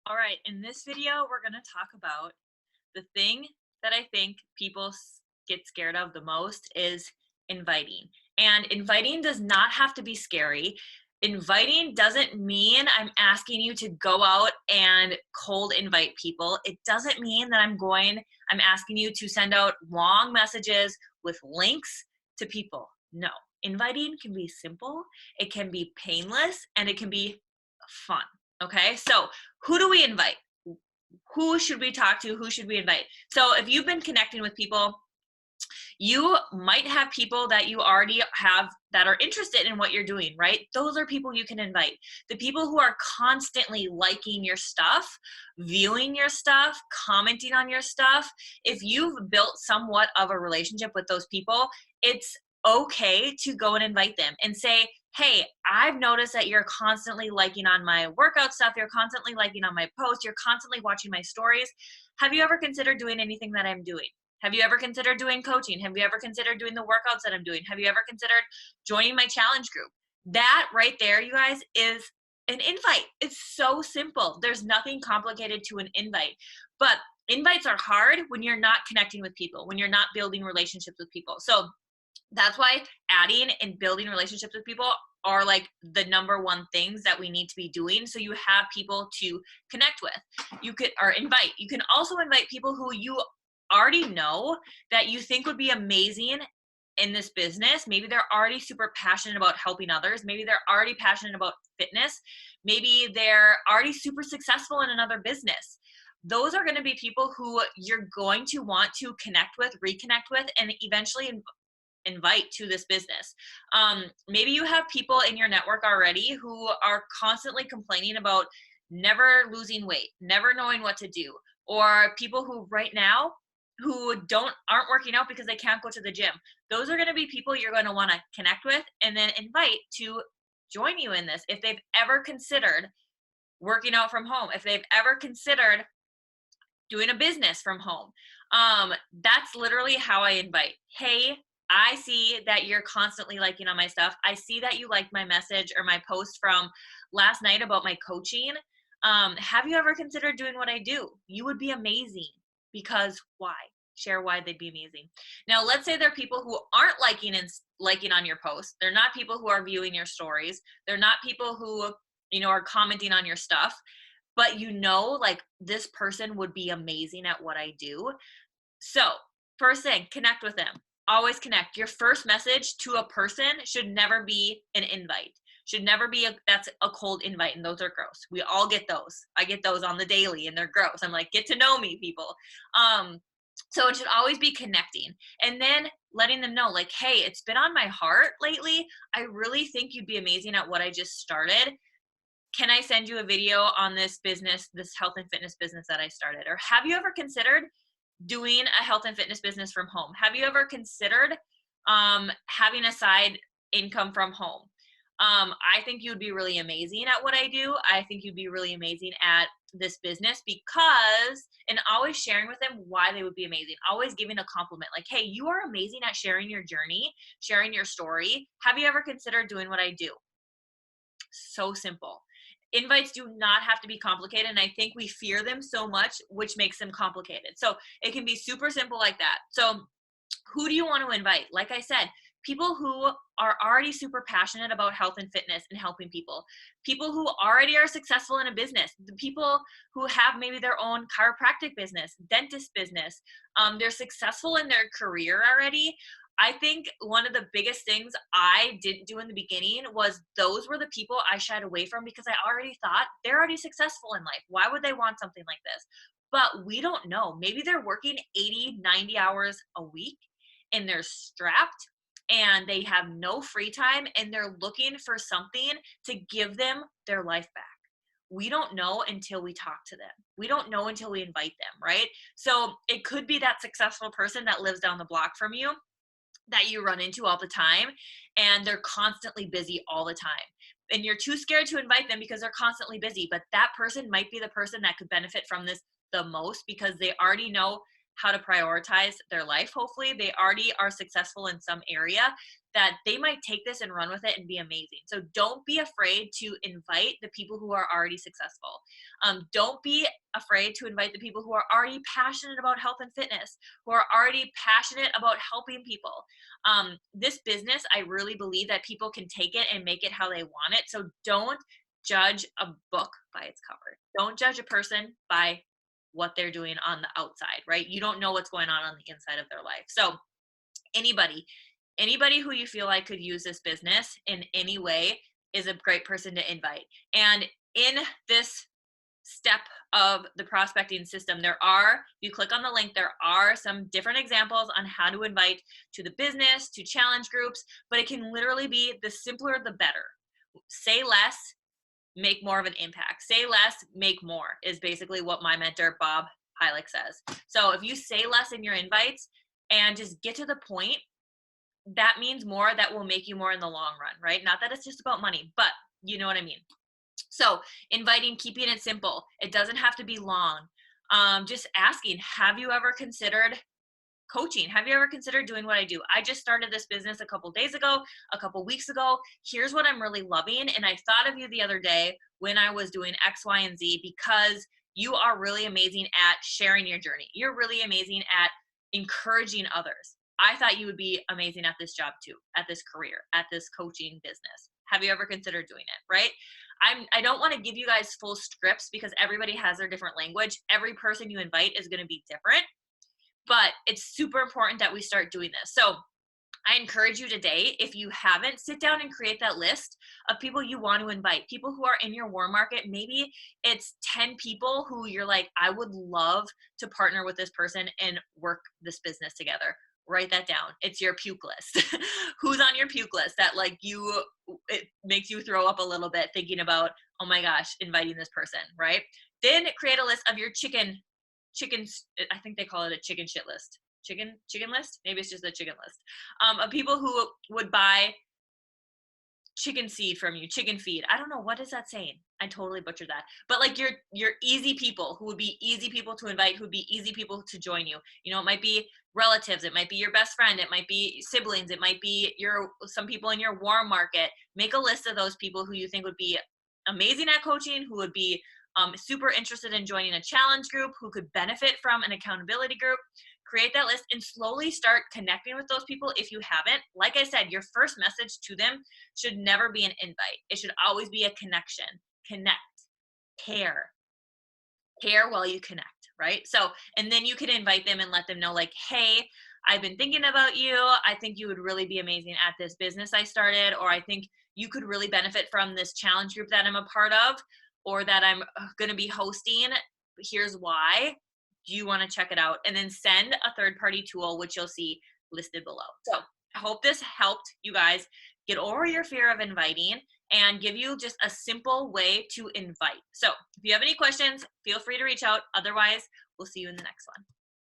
All right, in this video, we're going to talk about the thing that I think people get scared of the most is inviting. And inviting does not have to be scary. Inviting doesn't mean I'm asking you to go out and cold invite people. It doesn't mean that I'm asking you to send out long messages with links to people. No, inviting can be simple, it can be painless, and it can be fun. Okay, so who do we invite? Who should we talk to? Who should we invite? So if you've been connecting with people, you might have people that you already have that are interested in what you're doing, right? Those are people you can invite. The people who are constantly liking your stuff, viewing your stuff, commenting on your stuff, if you've built somewhat of a relationship with those people, it's okay to go and invite them and say, hey, I've noticed that you're constantly liking on my workout stuff. You're constantly liking on my posts. You're constantly watching my stories. Have you ever considered doing anything that I'm doing? Have you ever considered doing coaching? Have you ever considered doing the workouts that I'm doing? Have you ever considered joining my challenge group? That right there, you guys, is an invite. It's so simple. There's nothing complicated to an invite. But invites are hard when you're not connecting with people, when you're not building relationships with people. So that's why adding and building relationships with people are like the number one things that we need to be doing, so you have people to connect with. You can also invite people who you already know that you think would be amazing in this business. Maybe they're already super passionate about helping others. Maybe they're already passionate about fitness. Maybe they're already super successful in another business. Those are going to be people who you're going to want to connect with, reconnect with, and eventually invite to this business. Maybe you have people in your network already who are constantly complaining about never losing weight, never knowing what to do, or people who right now who aren't working out because they can't go to the gym. Those are going to be people you're going to want to connect with and then invite to join you in this. If they've ever considered working out from home, if they've ever considered doing a business from home. That's literally how I invite. Hey, I see that you're constantly liking on my stuff. I see that you liked my message or my post from last night about my coaching. Have you ever considered doing what I do? You would be amazing. Because why? Share why they'd be amazing. Now, let's say there are people who aren't liking on your post. They're not people who are viewing your stories. They're not people who are commenting on your stuff, but like this person would be amazing at what I do. So first thing, connect with them. Always connect. Your first message to a person should never be an invite. Should never be that's a cold invite, and those are gross. We all get those. I get those on the daily, and they're gross. I'm like, get to know me, people. So it should always be connecting, and then letting them know, like, hey, it's been on my heart lately. I really think you'd be amazing at what I just started. Can I send you a video on this business, this health and fitness business that I started? Or have you ever considered doing a health and fitness business from home? Have you ever considered having a side income from home? I think you'd be really amazing at what I do. I think you'd be really amazing at this business and always sharing with them why they would be amazing. Always giving a compliment like, hey, you are amazing at sharing your journey, sharing your story. Have you ever considered doing what I do? So simple. Invites do not have to be complicated, and I think we fear them so much, which makes them complicated. So it can be super simple like that. So who do you want to invite? Like I said, people who are already super passionate about health and fitness and helping people who already are successful in a business, the people who have maybe their own chiropractic business, dentist business, they're successful in their career already. I think one of the biggest things I didn't do in the beginning was those were the people I shied away from because I already thought they're already successful in life. Why would they want something like this? But we don't know. Maybe they're working 80, 90 hours a week and they're strapped and they have no free time and they're looking for something to give them their life back. We don't know until we talk to them. We don't know until we invite them, right? So it could be that successful person that lives down the block from you that you run into all the time, and they're constantly busy all the time. And you're too scared to invite them because they're constantly busy. But that person might be the person that could benefit from this the most because they already know how to prioritize their life. Hopefully they already are successful in some area that they might take this and run with it and be amazing. So don't be afraid to invite the people who are already successful. Don't be afraid to invite the people who are already passionate about health and fitness, who are already passionate about helping people. This business, I really believe that people can take it and make it how they want it. So don't judge a book by its cover. Don't judge a person by what they're doing on the outside, right? You don't know what's going on the inside of their life. So anybody who you feel like could use this business in any way is a great person to invite. And in this step of the prospecting system, you click on the link, there are some different examples on how to invite to the business, to challenge groups, but it can literally be the simpler, the better. Say less, make more of an impact. Say less, make more is basically what my mentor, Bob Heilig, says. So if you say less in your invites and just get to the point, that means more, that will make you more in the long run, right? Not that it's just about money, but you know what I mean. So inviting, keeping it simple. It doesn't have to be long. Just asking, have you ever considered coaching? Have you ever considered doing what I do? I just started this business a couple days ago, a couple weeks ago. Here's what I'm really loving. And I thought of you the other day when I was doing X, Y, and Z, because you are really amazing at sharing your journey. You're really amazing at encouraging others. I thought you would be amazing at this job too, at this career, at this coaching business. Have you ever considered doing it, right? I don't want to give you guys full scripts because everybody has their different language. Every person you invite is going to be different, but it's super important that we start doing this. So I encourage you today, if you haven't, sit down and create that list of people you want to invite, people who are in your warm market. Maybe it's 10 people who you're like, I would love to partner with this person and work this business together. Write that down. It's your puke list. Who's on your puke list that it makes you throw up a little bit thinking about, oh my gosh, inviting this person, right? Then create a list of your chickens. I think they call it a chicken shit list. Chicken list? Maybe it's just a chicken list. Of people who would buy chicken seed from you, chicken feed. I don't know, what is that saying? I totally butchered that. But like your easy people who would be easy people to invite, who would be easy people to join you. You know, it might be relatives, it might be your best friend, it might be siblings, it might be some people in your warm market. Make a list of those people who you think would be amazing at coaching, who would be super interested in joining a challenge group, who could benefit from an accountability group. Create that list and slowly start connecting with those people. If you haven't, like I said, your first message to them should never be an invite. It should always be a connection. Connect, care while you connect, right? So, and then you can invite them and let them know like, hey, I've been thinking about you. I think you would really be amazing at this business I started, or I think you could really benefit from this challenge group that I'm a part of, or that I'm going to be hosting. Here's why. Do you want to check it out? And then send a third-party tool, which you'll see listed below. So I hope this helped you guys get over your fear of inviting and give you just a simple way to invite. So if you have any questions, feel free to reach out. Otherwise, we'll see you in the next one.